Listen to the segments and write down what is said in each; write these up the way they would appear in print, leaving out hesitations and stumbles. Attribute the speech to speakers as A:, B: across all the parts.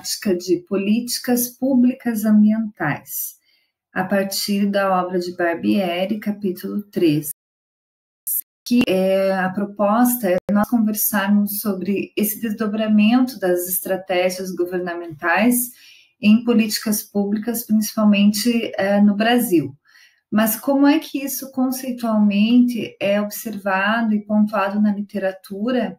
A: prática de políticas públicas ambientais, a partir da obra de Barbieri, capítulo 3. Que a proposta é nós conversarmos sobre esse desdobramento das estratégias governamentais em políticas públicas, principalmente no Brasil. Mas como é que isso conceitualmente é observado e pontuado na literatura,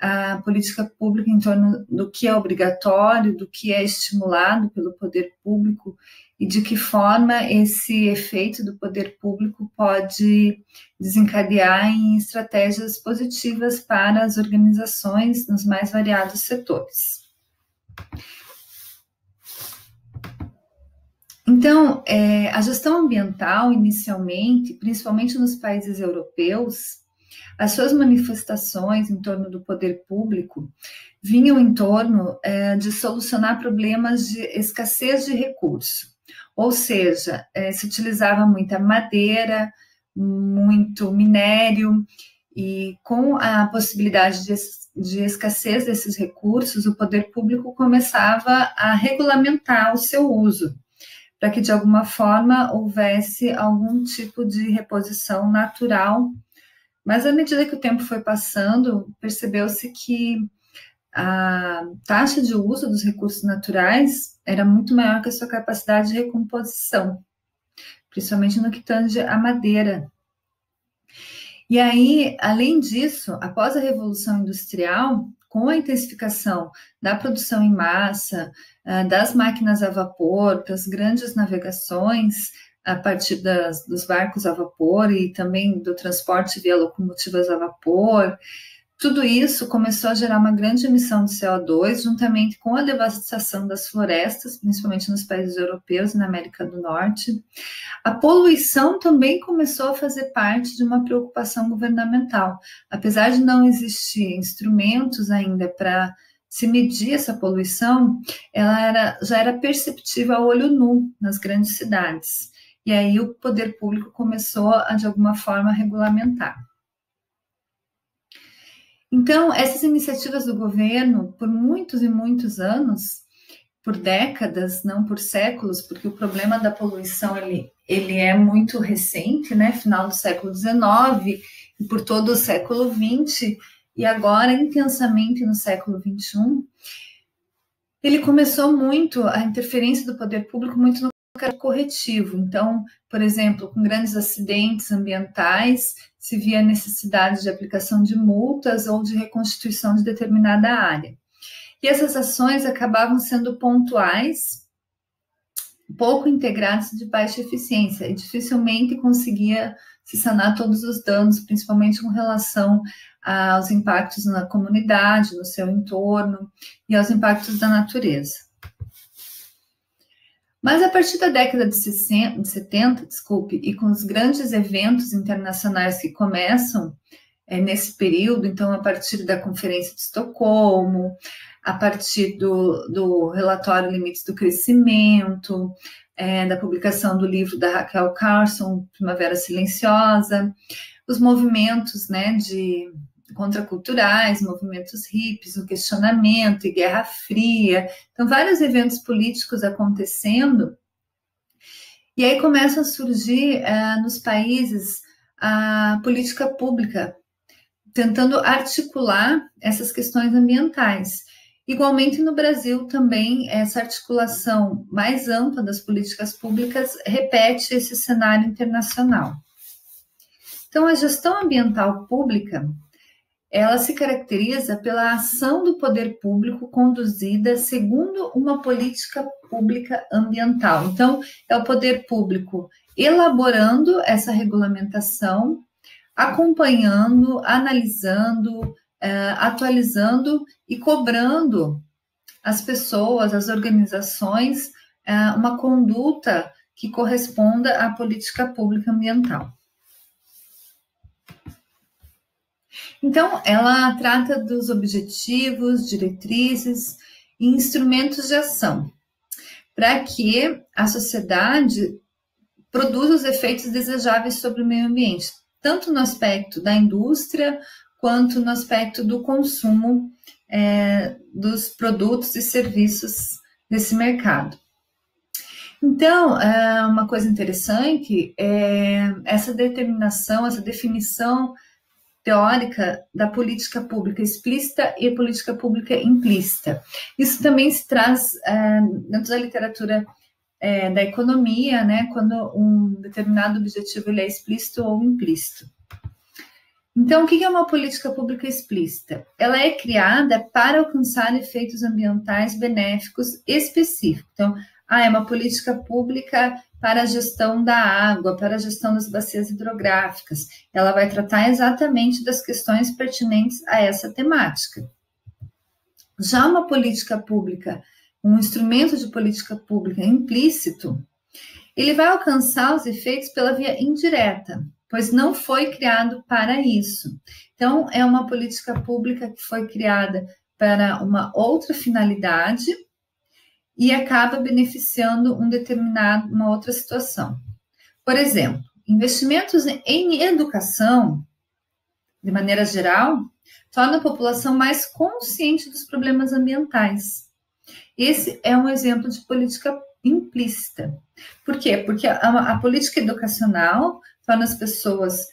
A: a política pública em torno do que é obrigatório, do que é estimulado pelo poder público e de que forma esse efeito do poder público pode desencadear em estratégias positivas para as organizações nos mais variados setores. Então, a gestão ambiental, inicialmente, principalmente nos países europeus, as suas manifestações em torno do poder público vinham em torno de solucionar problemas de escassez de recurso. Ou seja, se utilizava muita madeira, muito minério, e com a possibilidade de escassez desses recursos, o poder público começava a regulamentar o seu uso, para que de alguma forma houvesse algum tipo de reposição natural. Mas à medida que o tempo foi passando, percebeu-se que a taxa de uso dos recursos naturais era muito maior que a sua capacidade de recomposição, principalmente no que tange à madeira. E aí, além disso, após a Revolução Industrial, com a intensificação da produção em massa, das máquinas a vapor, das grandes navegações, a partir dos barcos a vapor e também do transporte via locomotivas a vapor, tudo isso começou a gerar uma grande emissão de CO2, juntamente com a devastação das florestas, principalmente nos países europeus e na América do Norte. A poluição também começou a fazer parte de uma preocupação governamental. Apesar de não existir instrumentos ainda para se medir essa poluição, ela já era perceptível a olho nu nas grandes cidades. E aí o poder público começou a, de alguma forma, regulamentar. Então, essas iniciativas do governo, por muitos e muitos anos, por décadas, não por séculos, porque o problema da poluição ele é muito recente, né? Final do século XIX e por todo o século XX, e agora intensamente no século XXI, ele começou muito, a interferência do poder público muito no corretivo. Então, por exemplo, com grandes acidentes ambientais, se via a necessidade de aplicação de multas ou de reconstituição de determinada área. E essas ações acabavam sendo pontuais, pouco integradas, de baixa eficiência, e dificilmente conseguia se sanar todos os danos, principalmente com relação aos impactos na comunidade, no seu entorno, e aos impactos da natureza. Mas a partir da década de 70, e com os grandes eventos internacionais que começam nesse período, então a partir da Conferência de Estocolmo, a partir do relatório Limites do Crescimento, da publicação do livro da Rachel Carson, Primavera Silenciosa, os movimentos de contraculturais, movimentos hippies, o questionamento e Guerra Fria, então vários eventos políticos acontecendo, e aí começa a surgir nos países a política pública, tentando articular essas questões ambientais. Igualmente no Brasil também, essa articulação mais ampla das políticas públicas repete esse cenário internacional. Então, a gestão ambiental pública, ela se caracteriza pela ação do poder público conduzida segundo uma política pública ambiental. Então, é o poder público elaborando essa regulamentação, acompanhando, analisando, atualizando e cobrando as pessoas, as organizações, uma conduta que corresponda à política pública ambiental. Então, ela trata dos objetivos, diretrizes e instrumentos de ação, para que a sociedade produza os efeitos desejáveis sobre o meio ambiente, tanto no aspecto da indústria, quanto no aspecto do consumo dos produtos e serviços desse mercado. Então, uma coisa interessante é essa determinação, essa definição teórica da política pública explícita e política pública implícita. Isso também se traz dentro da literatura da economia, né, quando um determinado objetivo ele é explícito ou implícito. Então, o que é uma política pública explícita? Ela é criada para alcançar efeitos ambientais benéficos específicos. Então, é uma política pública para a gestão da água, para a gestão das bacias hidrográficas. Ela vai tratar exatamente das questões pertinentes a essa temática. Já uma política pública, um instrumento de política pública implícito, ele vai alcançar os efeitos pela via indireta, pois não foi criado para isso. Então, é uma política pública que foi criada para uma outra finalidade e acaba beneficiando uma outra situação. Por exemplo, investimentos em educação, de maneira geral, torna a população mais consciente dos problemas ambientais. Esse é um exemplo de política implícita. Por quê? Porque a política educacional torna as pessoas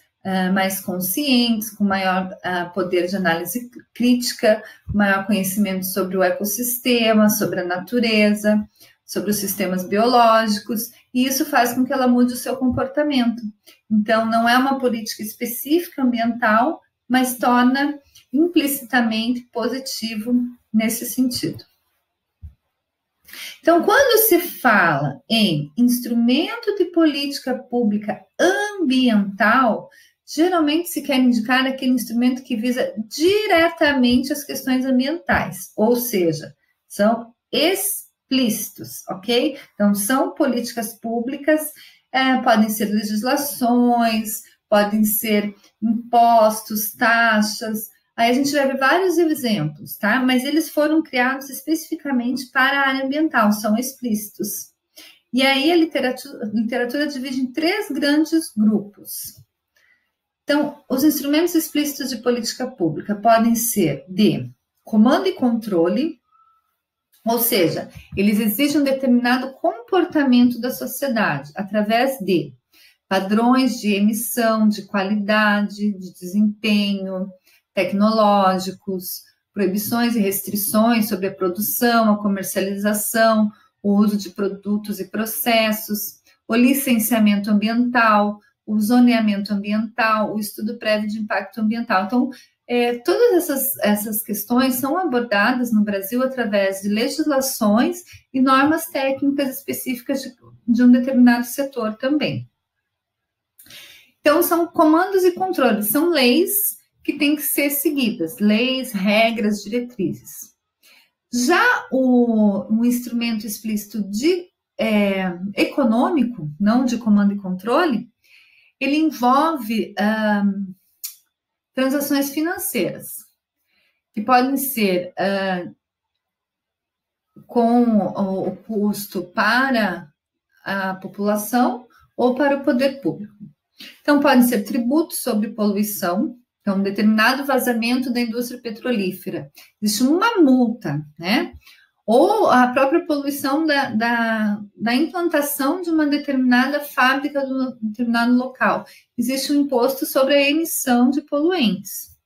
A: mais conscientes, com maior poder de análise crítica, maior conhecimento sobre o ecossistema, sobre a natureza, sobre os sistemas biológicos, e isso faz com que ela mude o seu comportamento. Então, não é uma política específica ambiental, mas torna implicitamente positivo nesse sentido. Então, quando se fala em instrumento de política pública ambiental, geralmente se quer indicar aquele instrumento que visa diretamente as questões ambientais, ou seja, são explícitos, ok? Então, são políticas públicas, podem ser legislações, podem ser impostos, taxas. Aí a gente vai ver vários exemplos, tá? Mas eles foram criados especificamente para a área ambiental, são explícitos. E aí a literatura divide em 3 grandes grupos. Então, os instrumentos explícitos de política pública podem ser de comando e controle, ou seja, eles exigem um determinado comportamento da sociedade através de padrões de emissão, de qualidade, de desempenho, tecnológicos, proibições e restrições sobre a produção, a comercialização, o uso de produtos e processos, o licenciamento ambiental, o zoneamento ambiental, o estudo prévio de impacto ambiental. Então, todas essas questões são abordadas no Brasil através de legislações e normas técnicas específicas de um determinado setor também. Então, são comandos e controles, são leis que têm que ser seguidas, leis, regras, diretrizes. Já um instrumento explícito econômico, não de comando e controle, ele envolve transações financeiras, que podem ser com o custo para a população ou para o poder público. Então, podem ser tributos sobre poluição, então, um determinado vazamento da indústria petrolífera, existe uma multa, né? Ou a própria poluição da implantação de uma determinada fábrica de um determinado local. Existe um imposto sobre a emissão de poluentes.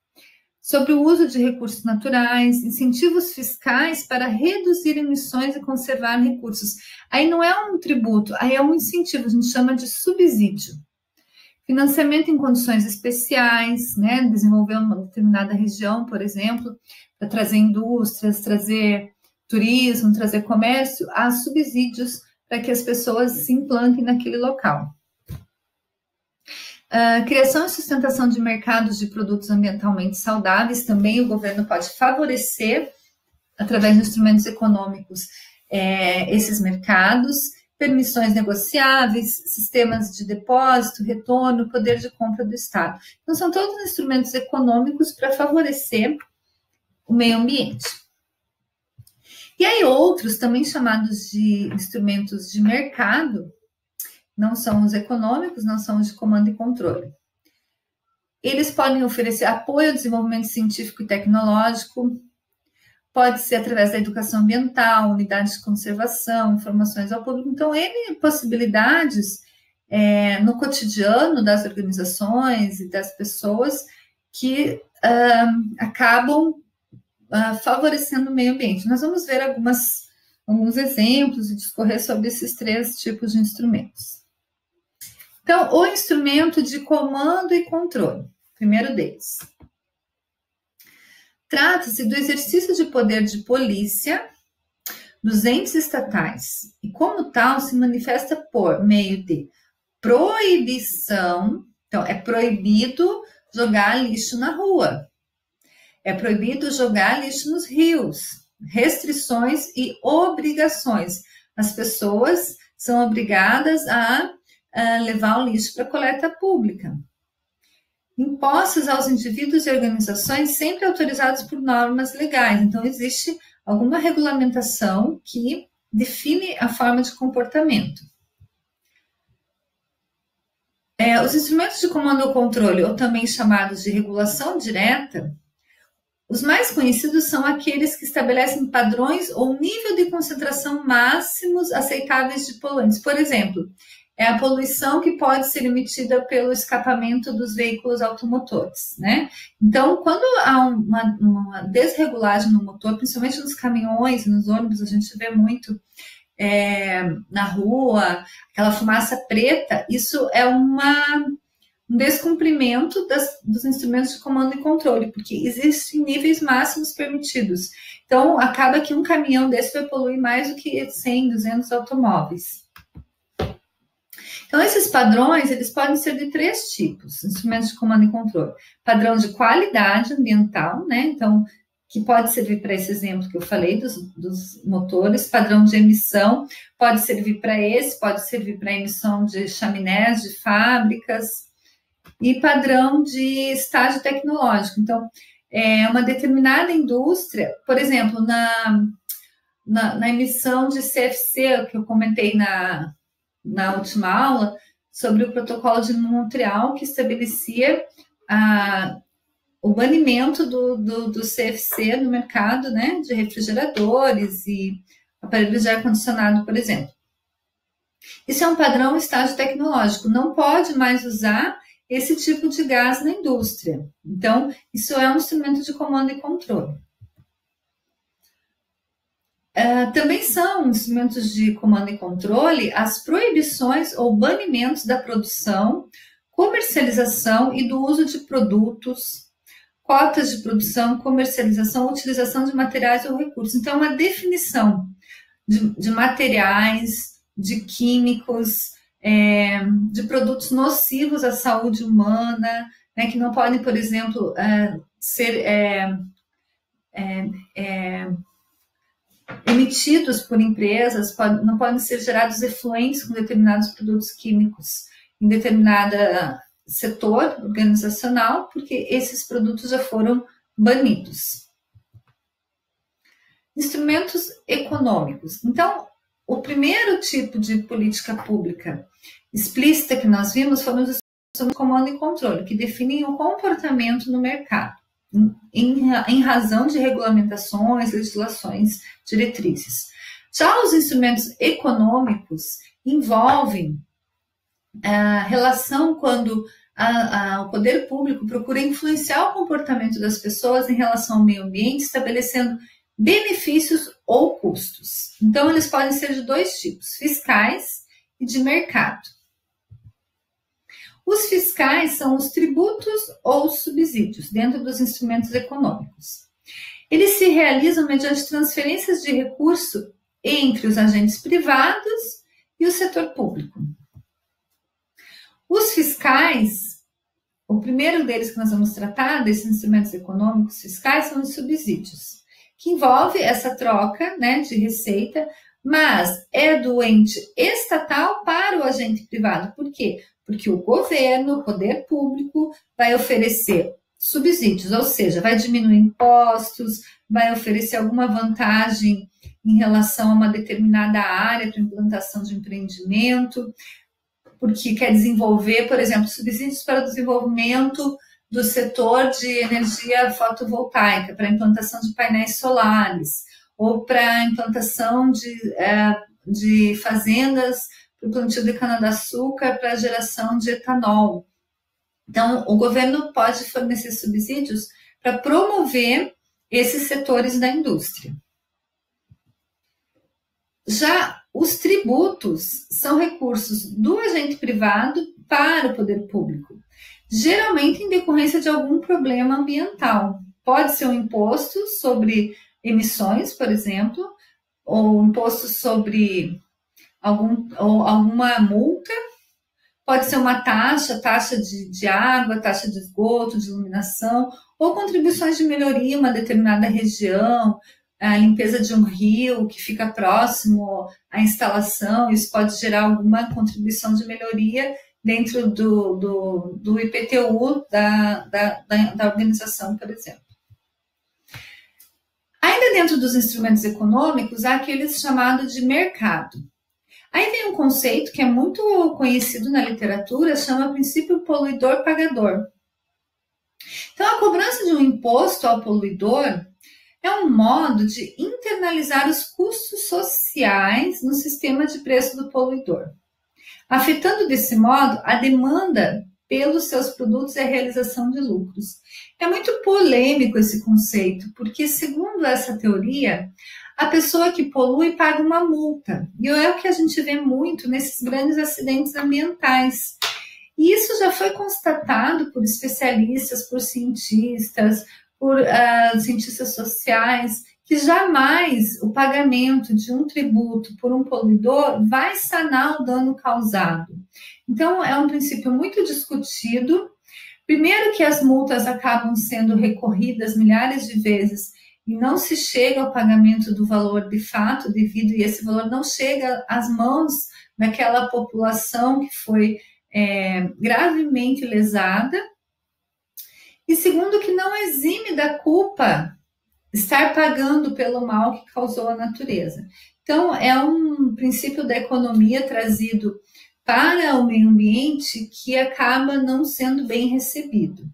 A: Sobre o uso de recursos naturais, incentivos fiscais para reduzir emissões e conservar recursos. Aí não é um tributo, aí é um incentivo, a gente chama de subsídio. Financiamento em condições especiais, né? Desenvolver uma determinada região, por exemplo, para trazer indústrias, trazer turismo, trazer comércio, há subsídios para que as pessoas se implantem naquele local. Criação e sustentação de mercados de produtos ambientalmente saudáveis, também o governo pode favorecer, através de instrumentos econômicos, esses mercados, permissões negociáveis, sistemas de depósito, retorno, poder de compra do Estado. Então, são todos instrumentos econômicos para favorecer o meio ambiente. E aí outros, também chamados de instrumentos de mercado, não são os econômicos, não são os de comando e controle. Eles podem oferecer apoio ao desenvolvimento científico e tecnológico, pode ser através da educação ambiental, unidades de conservação, informações ao público. Então, N possibilidades no cotidiano das organizações e das pessoas que acabam favorecendo o meio ambiente. Nós vamos ver alguns exemplos e discorrer sobre esses 3 tipos de instrumentos. Então, o instrumento de comando e controle, primeiro deles. Trata-se do exercício de poder de polícia dos entes estatais e, como tal, se manifesta por meio de proibição. Então, é proibido jogar lixo na rua, é proibido jogar lixo nos rios, restrições e obrigações. As pessoas são obrigadas a levar o lixo para coleta pública. Impostos aos indivíduos e organizações sempre autorizados por normas legais. Então, existe alguma regulamentação que define a forma de comportamento. Os instrumentos de comando ou controle, ou também chamados de regulação direta, os mais conhecidos são aqueles que estabelecem padrões ou nível de concentração máximos aceitáveis de poluentes. Por exemplo, é a poluição que pode ser emitida pelo escapamento dos veículos automotores, né? Então, quando há uma desregulagem no motor, principalmente nos caminhões e nos ônibus, a gente vê muito na rua, aquela fumaça preta, isso é um descumprimento dos instrumentos de comando e controle, porque existem níveis máximos permitidos. Então, acaba que um caminhão desse vai poluir mais do que 100, 200 automóveis. Então, esses padrões, eles podem ser de 3 tipos, instrumentos de comando e controle. Padrão de qualidade ambiental, né? Então, que pode servir para esse exemplo que eu falei dos motores. Padrão de emissão pode servir para pode servir para emissão de chaminés de fábricas. E padrão de estágio tecnológico. Então, uma determinada indústria, por exemplo, na emissão de CFC, que eu comentei na última aula, sobre o protocolo de Montreal, que estabelecia o banimento do CFC no mercado, né, de refrigeradores e aparelhos de ar-condicionado, por exemplo. Isso é um padrão estágio tecnológico, não pode mais usar esse tipo de gás na indústria. Então, isso é um instrumento de comando e controle. Também são instrumentos de comando e controle as proibições ou banimentos da produção, comercialização e do uso de produtos, cotas de produção, comercialização, utilização de materiais ou recursos. Então, uma definição de materiais, de químicos, de produtos nocivos à saúde humana, né, que não podem, por exemplo, ser emitidos por empresas, não podem ser gerados efluentes com determinados produtos químicos em determinado setor organizacional, porque esses produtos já foram banidos. Instrumentos econômicos. Então, o primeiro tipo de política pública explícita que nós vimos foram os instrumentos de comando e controle, que definem o comportamento no mercado, em razão de regulamentações, legislações, diretrizes. Já os instrumentos econômicos envolvem a relação quando o poder público procura influenciar o comportamento das pessoas em relação ao meio ambiente, estabelecendo benefícios ou custos. Então, eles podem ser de 2 tipos, fiscais e de mercado. Os fiscais são os tributos ou subsídios dentro dos instrumentos econômicos. Eles se realizam mediante transferências de recurso entre os agentes privados e o setor público. Os fiscais, o primeiro deles que nós vamos tratar, desses instrumentos econômicos fiscais, são os subsídios, que envolve essa troca, né, de receita, mas é do ente estatal para o agente privado. Por quê? Porque o governo, o poder público, vai oferecer subsídios, ou seja, vai diminuir impostos, vai oferecer alguma vantagem em relação a uma determinada área para implantação de empreendimento, porque quer desenvolver, por exemplo, subsídios para o desenvolvimento do setor de energia fotovoltaica, para implantação de painéis solares, ou para implantação de fazendas para o plantio de cana-de-açúcar para a geração de etanol. Então, o governo pode fornecer subsídios para promover esses setores da indústria. Já os tributos são recursos do agente privado para o poder público, geralmente em decorrência de algum problema ambiental. Pode ser um imposto sobre emissões, por exemplo, ou um imposto sobre alguma multa, pode ser uma taxa de água, taxa de esgoto, de iluminação, ou contribuições de melhoria em uma determinada região, a limpeza de um rio que fica próximo à instalação, isso pode gerar alguma contribuição de melhoria dentro do IPTU da organização, por exemplo. Ainda dentro dos instrumentos econômicos, há aqueles chamados de mercado. Aí vem um conceito que é muito conhecido na literatura, chama princípio poluidor-pagador. Então, a cobrança de um imposto ao poluidor é um modo de internalizar os custos sociais no sistema de preço do poluidor, afetando desse modo a demanda pelos seus produtos e a realização de lucros. É muito polêmico esse conceito, porque, segundo essa teoria, a pessoa que polui paga uma multa. E é o que a gente vê muito nesses grandes acidentes ambientais. E isso já foi constatado por especialistas, por cientistas, por cientistas sociais, que jamais o pagamento de um tributo por um poluidor vai sanar o dano causado. Então, é um princípio muito discutido. Primeiro que as multas acabam sendo recorridas milhares de vezes e não se chega ao pagamento do valor de fato devido, e esse valor não chega às mãos daquela população que foi gravemente lesada. E segundo, que não exime da culpa estar pagando pelo mal que causou a natureza. Então, é um princípio da economia trazido para o meio ambiente que acaba não sendo bem recebido.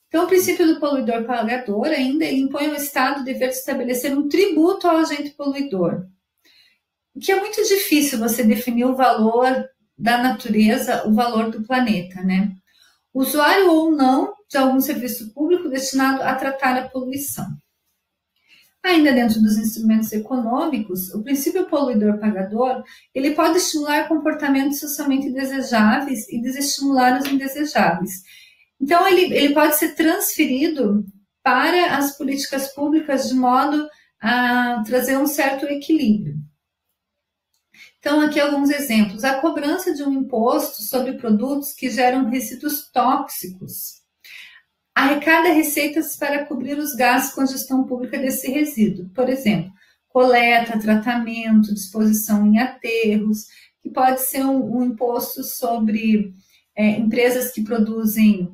A: Então, o princípio do poluidor-pagador ainda impõe ao Estado o dever de estabelecer um tributo ao agente poluidor, o que é muito difícil você definir o valor da natureza, o valor do planeta, né? Usuário ou não de algum serviço público destinado a tratar a poluição. Ainda dentro dos instrumentos econômicos, o princípio poluidor-pagador, ele pode estimular comportamentos socialmente desejáveis e desestimular os indesejáveis. Então, ele pode ser transferido para as políticas públicas de modo a trazer um certo equilíbrio. Então, aqui alguns exemplos. A cobrança de um imposto sobre produtos que geram resíduos tóxicos arrecada receitas para cobrir os gastos com a gestão pública desse resíduo. Por exemplo, coleta, tratamento, disposição em aterros, que pode ser um imposto sobre empresas que produzem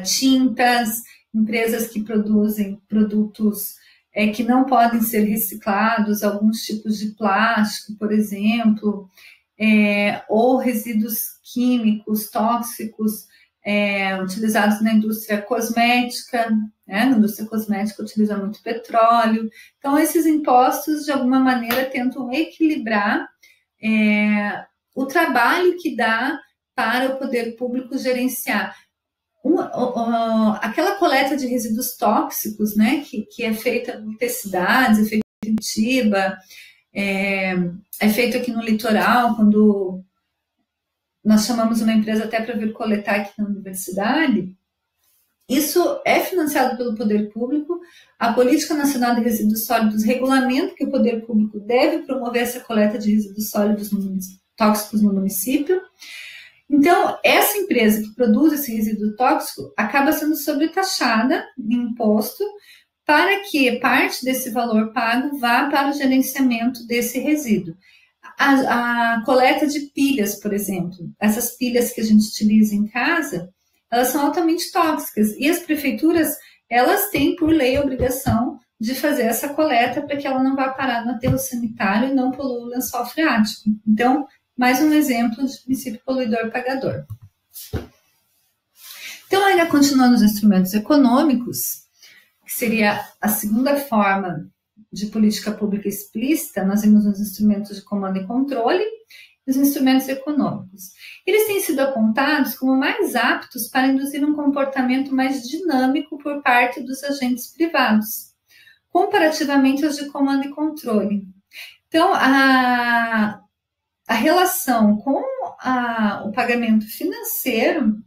A: tintas, empresas que produzem produtos que não podem ser reciclados, alguns tipos de plástico, por exemplo, ou resíduos químicos, tóxicos, utilizados na indústria cosmética, né? Na indústria cosmética utiliza muito petróleo. Então, esses impostos, de alguma maneira, tentam equilibrar o trabalho que dá para o poder público gerenciar aquela coleta de resíduos tóxicos, né, que é feita em muitas cidades, é feita em Curitiba, é feito aqui no litoral, quando nós chamamos uma empresa até para vir coletar aqui na universidade. Isso é financiado pelo poder público. A Política Nacional de Resíduos Sólidos regulamenta que o poder público deve promover essa coleta de resíduos sólidos tóxicos no município. Então, essa empresa que produz esse resíduo tóxico acaba sendo sobretaxada em imposto para que parte desse valor pago vá para o gerenciamento desse resíduo. A coleta de pilhas, por exemplo, essas pilhas que a gente utiliza em casa, elas são altamente tóxicas e as prefeituras, elas têm por lei a obrigação de fazer essa coleta para que ela não vá parar no aterro sanitário e não polua o lençol freático. Então, mais um exemplo de princípio poluidor-pagador. Então, ainda continuando os instrumentos econômicos, que seria a segunda forma de política pública explícita, nós vimos os instrumentos de comando e controle e os instrumentos econômicos. Eles têm sido apontados como mais aptos para induzir um comportamento mais dinâmico por parte dos agentes privados, comparativamente aos de comando e controle. Então, a relação com o pagamento financeiro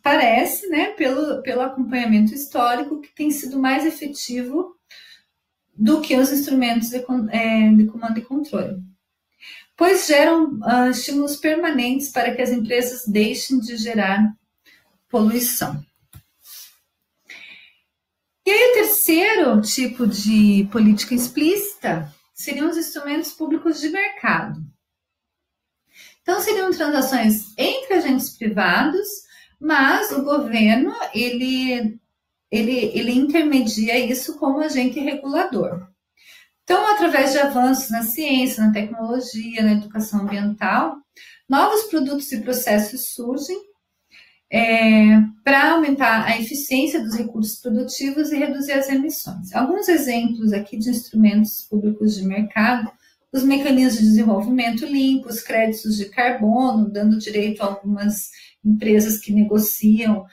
A: parece, né, pelo acompanhamento histórico, que tem sido mais efetivo do que os instrumentos de comando e controle, pois geram estímulos permanentes para que as empresas deixem de gerar poluição. E aí, o terceiro tipo de política explícita seriam os instrumentos públicos de mercado. Então, seriam transações entre agentes privados, mas o governo, ele intermedia isso como agente regulador. Então, através de avanços na ciência, na tecnologia, na educação ambiental, novos produtos e processos surgem para aumentar a eficiência dos recursos produtivos e reduzir as emissões. Alguns exemplos aqui de instrumentos públicos de mercado: os mecanismos de desenvolvimento limpo, os créditos de carbono, dando direito a algumas empresas que negociam,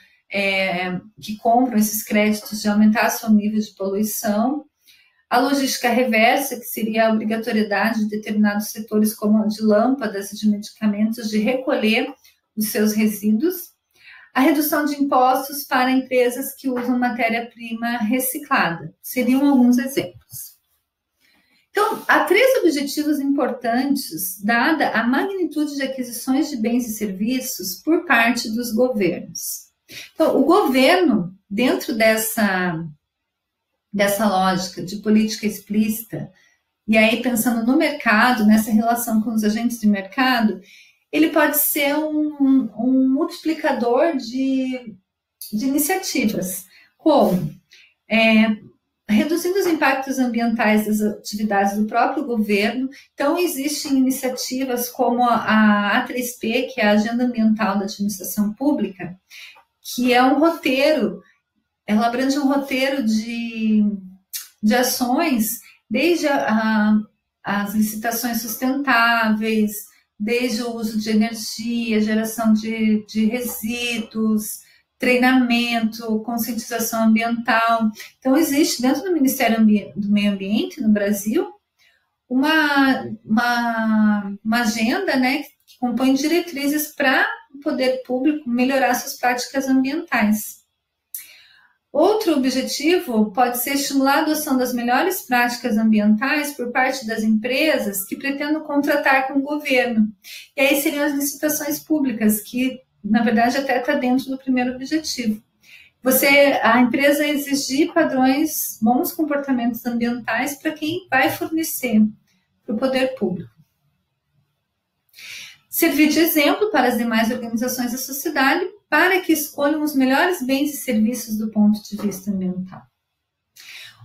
A: que compram esses créditos de aumentar seu nível de poluição. A logística reversa, que seria a obrigatoriedade de determinados setores, como a de lâmpadas e de medicamentos, de recolher os seus resíduos. A redução de impostos para empresas que usam matéria-prima reciclada. Seriam alguns exemplos. Então, há 3 objetivos importantes, dada a magnitude de aquisições de bens e serviços por parte dos governos. Então, o governo, dentro dessa lógica de política explícita, e aí pensando no mercado, nessa relação com os agentes de mercado, ele pode ser um multiplicador de iniciativas, como reduzindo os impactos ambientais das atividades do próprio governo. Então, existem iniciativas como a A3P, que é a Agenda Ambiental da Administração Pública, que é um roteiro, ela abrange um roteiro de ações, desde as licitações sustentáveis, desde o uso de energia, geração de resíduos, treinamento, conscientização ambiental. Então, existe dentro do Ministério do Meio Ambiente, no Brasil, uma agenda, né, que compõe diretrizes para o poder público melhorar suas práticas ambientais. Outro objetivo pode ser estimular a adoção das melhores práticas ambientais por parte das empresas que pretendam contratar com o governo. E aí seriam as licitações públicas, que, na verdade, até está dentro do primeiro objetivo. A empresa exigir padrões, bons comportamentos ambientais para quem vai fornecer para o poder público. Servir de exemplo para as demais organizações da sociedade para que escolham os melhores bens e serviços do ponto de vista ambiental.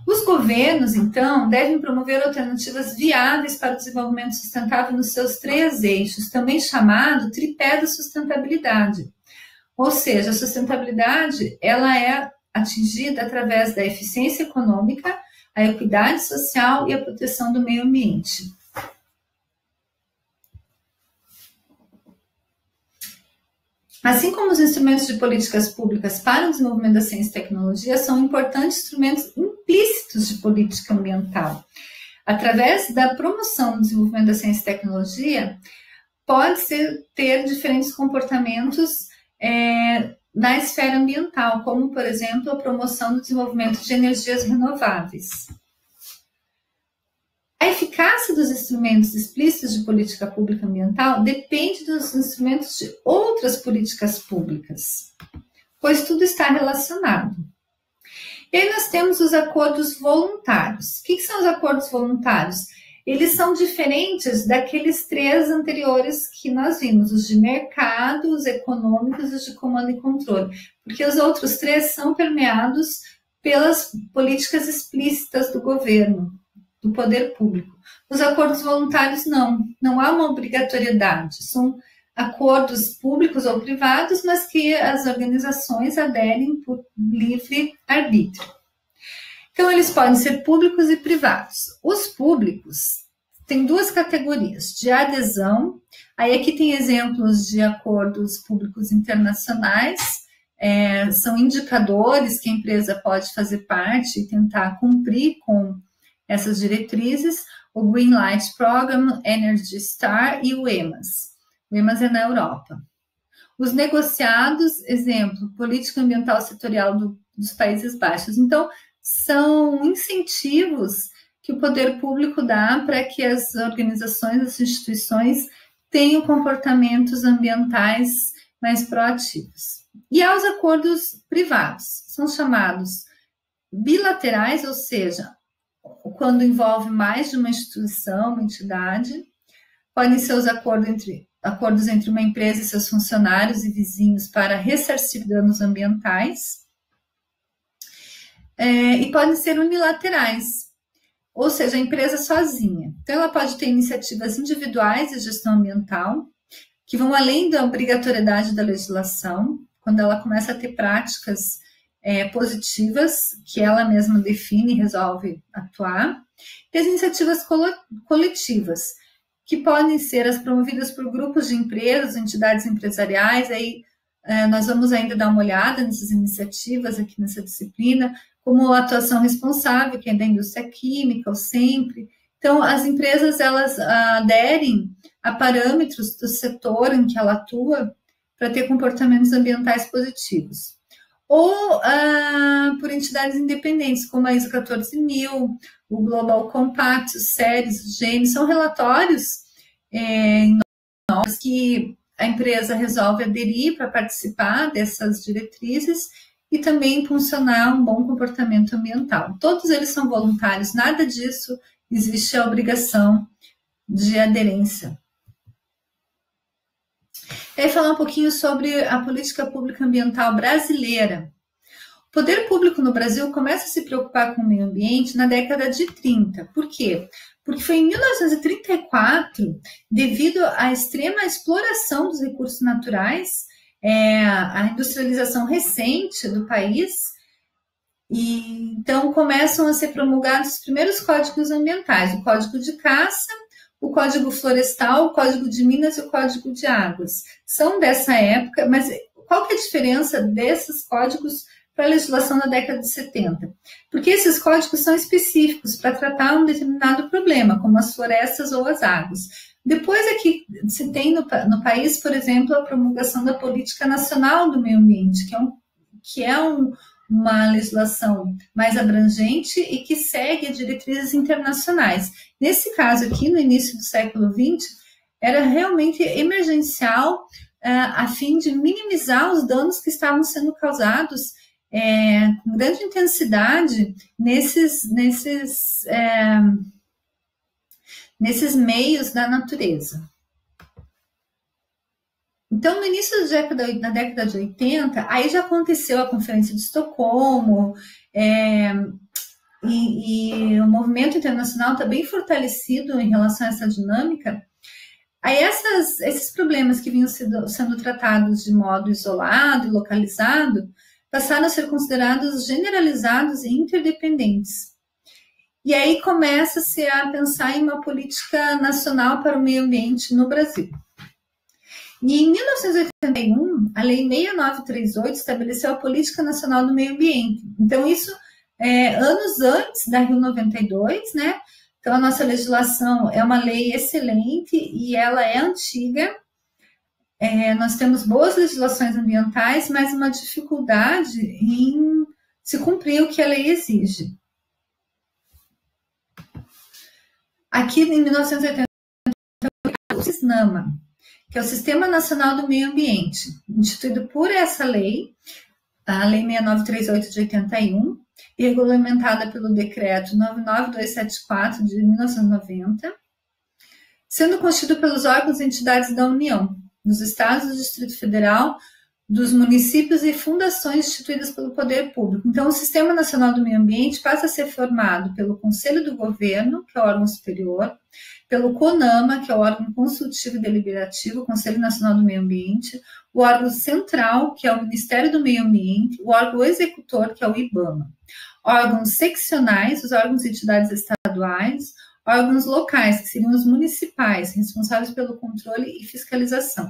A: Os governos, então, devem promover alternativas viáveis para o desenvolvimento sustentável nos seus 3 eixos, também chamado tripé da sustentabilidade. Ou seja, a sustentabilidade ela é atingida através da eficiência econômica, a equidade social e a proteção do meio ambiente. Assim como os instrumentos de políticas públicas para o desenvolvimento da ciência e tecnologia são importantes instrumentos implícitos de política ambiental. Através da promoção do desenvolvimento da ciência e tecnologia, pode-se ter diferentes comportamentos na esfera ambiental, como, por exemplo, a promoção do desenvolvimento de energias renováveis. A eficácia dos instrumentos explícitos de política pública ambiental depende dos instrumentos de outras políticas públicas, pois tudo está relacionado. E aí nós temos os acordos voluntários. O que são os acordos voluntários? Eles são diferentes daqueles 3 anteriores que nós vimos, os de mercado, os econômicos e os de comando e controle, porque os outros 3 são permeados pelas políticas explícitas do governo, do poder público. Os acordos voluntários não há uma obrigatoriedade, são acordos públicos ou privados, mas que as organizações aderem por livre arbítrio. Então, eles podem ser públicos e privados. Os públicos têm duas categorias, de adesão, aí aqui tem exemplos de acordos públicos internacionais, são indicadores que a empresa pode fazer parte e tentar cumprir com essas diretrizes, o Green Light Program, Energy Star e o EMAS. O EMAS é na Europa. Os negociados, exemplo, política ambiental setorial dos Países Baixos. Então, são incentivos que o poder público dá para que as organizações, as instituições tenham comportamentos ambientais mais proativos. E há os acordos privados, são chamados bilaterais, ou seja, quando envolve mais de uma instituição, uma entidade, podem ser os acordos entre uma empresa e seus funcionários e vizinhos para ressarcir danos ambientais, e podem ser unilaterais, ou seja, a empresa sozinha. Então, ela pode ter iniciativas individuais de gestão ambiental, que vão além da obrigatoriedade da legislação, quando ela começa a ter práticas positivas, que ela mesma define e resolve atuar, e as iniciativas coletivas, que podem ser as promovidas por grupos de empresas, entidades empresariais, aí nós vamos ainda dar uma olhada nessas iniciativas aqui nessa disciplina, como a atuação responsável, que é da indústria química, o SEMPRE. Então, as empresas, elas aderem a parâmetros do setor em que ela atua para ter comportamentos ambientais positivos. Ou por entidades independentes, como a ISO 14000, o Global Compact, o SERES, o GEM, são relatórios que a empresa resolve aderir para participar dessas diretrizes e também impulsionar um bom comportamento ambiental. Todos eles são voluntários, nada disso existe a obrigação de aderência. E aí falar um pouquinho sobre a política pública ambiental brasileira. O poder público no Brasil começa a se preocupar com o meio ambiente na década de 30. Por quê? Porque foi em 1934, devido à extrema exploração dos recursos naturais, a industrialização recente do país, e então começam a ser promulgados os primeiros códigos ambientais, o Código de Caça, o Código Florestal, o Código de Minas e o Código de Águas. São dessa época, mas qual que é a diferença desses códigos para a legislação da década de 70? Porque esses códigos são específicos para tratar um determinado problema, como as florestas ou as águas. Depois é que se tem no país, por exemplo, a promulgação da Política Nacional do Meio Ambiente, que é uma legislação mais abrangente e que segue diretrizes internacionais. Nesse caso aqui, no início do século XX, era realmente emergencial a fim de minimizar os danos que estavam sendo causados com grande intensidade nesses meios da natureza. Então, no início da década de 80, aí já aconteceu a Conferência de Estocolmo, e o movimento internacional está bem fortalecido em relação a essa dinâmica. Aí esses problemas que vinham sendo tratados de modo isolado e localizado, passaram a ser considerados generalizados e interdependentes. E aí começa-se a pensar em uma política nacional para o meio ambiente no Brasil. E em 1981, a Lei 6938 estabeleceu a Política Nacional do Meio Ambiente. Então, isso anos antes da Rio 92, né? Então, a nossa legislação é uma lei excelente e ela é antiga. Nós temos boas legislações ambientais, mas uma dificuldade em se cumprir o que a lei exige. Aqui, em 1980, o SISNAMA, que é o Sistema Nacional do Meio Ambiente, instituído por essa lei, a Lei 6938 de 81, e regulamentada pelo Decreto 99274 de 1990, sendo constituído pelos órgãos e entidades da União, nos estados do Distrito Federal, dos municípios e fundações instituídas pelo poder público. Então, o Sistema Nacional do Meio Ambiente passa a ser formado pelo Conselho do Governo, que é o órgão superior, pelo CONAMA, que é o órgão consultivo e deliberativo, o Conselho Nacional do Meio Ambiente, o órgão central, que é o Ministério do Meio Ambiente, o órgão executor, que é o IBAMA, órgãos seccionais, os órgãos e entidades estaduais, órgãos locais, que seriam os municipais, responsáveis pelo controle e fiscalização.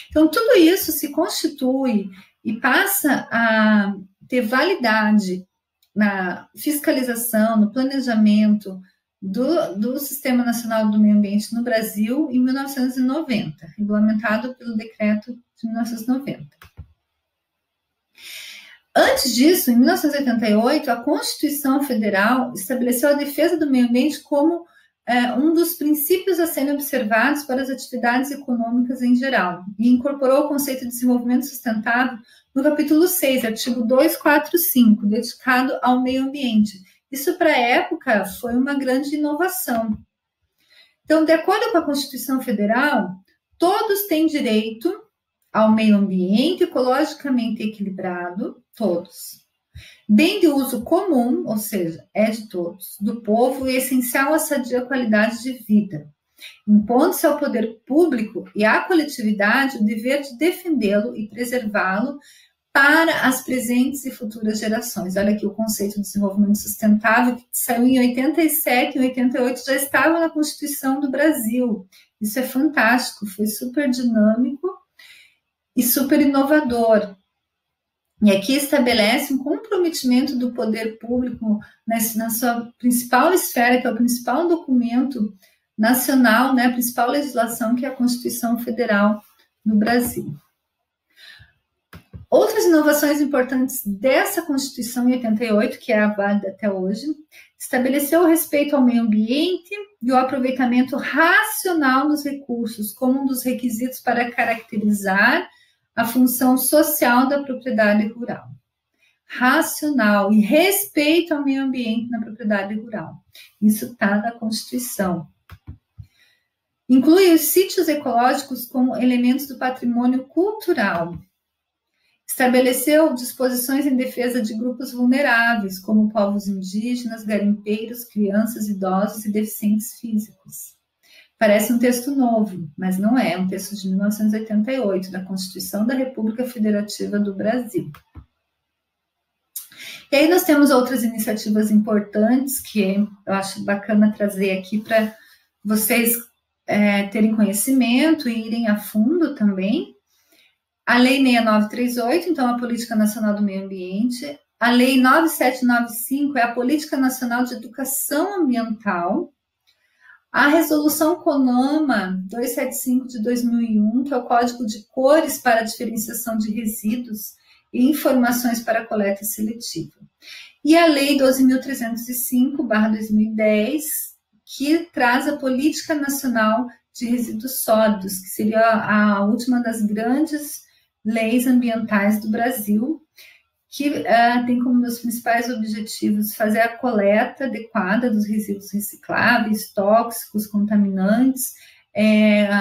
A: Então, tudo isso se constitui e passa a ter validade na fiscalização, no planejamento do Sistema Nacional do Meio Ambiente no Brasil em 1990, regulamentado pelo decreto de 1990. Antes disso, em 1988, a Constituição Federal estabeleceu a defesa do meio ambiente como um dos princípios a serem observados para as atividades econômicas em geral, e incorporou o conceito de desenvolvimento sustentável no capítulo 6, artigo 245, dedicado ao meio ambiente. Isso, para a época, foi uma grande inovação. Então, de acordo com a Constituição Federal, todos têm direito ao meio ambiente ecologicamente equilibrado, todos. Bem de uso comum, ou seja, é de todos, do povo e essencial à sadia qualidade de vida, impondo-se ao poder público e à coletividade o dever de defendê-lo e preservá-lo para as presentes e futuras gerações. Olha aqui o conceito de desenvolvimento sustentável, que saiu em 87, em 88 já estava na Constituição do Brasil. Isso é fantástico, foi super dinâmico e super inovador. E aqui estabelece um comprometimento do poder público na sua principal esfera, que é o principal documento nacional, né, a principal legislação, que é a Constituição Federal do Brasil. Outras inovações importantes dessa Constituição em 88, que é a válida até hoje, estabeleceu o respeito ao meio ambiente e o aproveitamento racional dos recursos como um dos requisitos para caracterizar a função social da propriedade rural. Racional e respeito ao meio ambiente na propriedade rural. Isso está na Constituição. Inclui os sítios ecológicos como elementos do patrimônio cultural. Estabeleceu disposições em defesa de grupos vulneráveis, como povos indígenas, garimpeiros, crianças, idosos e deficientes físicos. Parece um texto novo, mas não é. É um texto de 1988, da Constituição da República Federativa do Brasil. E aí nós temos outras iniciativas importantes que eu acho bacana trazer aqui para vocês terem conhecimento e irem a fundo também. A Lei 6938, então, a Política Nacional do Meio Ambiente. A Lei 9795 é a Política Nacional de Educação Ambiental. A Resolução CONAMA 275 de 2001, que é o Código de Cores para a Diferenciação de Resíduos e Informações para a Coleta Seletiva. E a Lei 12.305/2010, que traz a Política Nacional de Resíduos Sólidos, que seria a última das grandes leis ambientais do Brasil, que tem como meus principais objetivos fazer a coleta adequada dos resíduos recicláveis, tóxicos, contaminantes,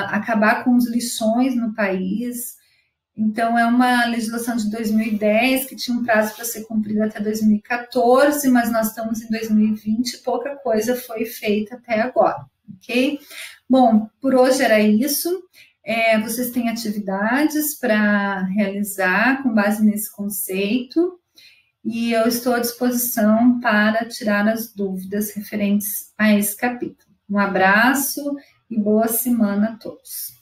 A: acabar com os lixões no país. Então, é uma legislação de 2010 que tinha um prazo para ser cumprida até 2014, mas nós estamos em 2020 e pouca coisa foi feita até agora, ok? Bom, por hoje era isso. Vocês têm atividades para realizar com base nesse conceito e eu estou à disposição para tirar as dúvidas referentes a esse capítulo. Um abraço e boa semana a todos.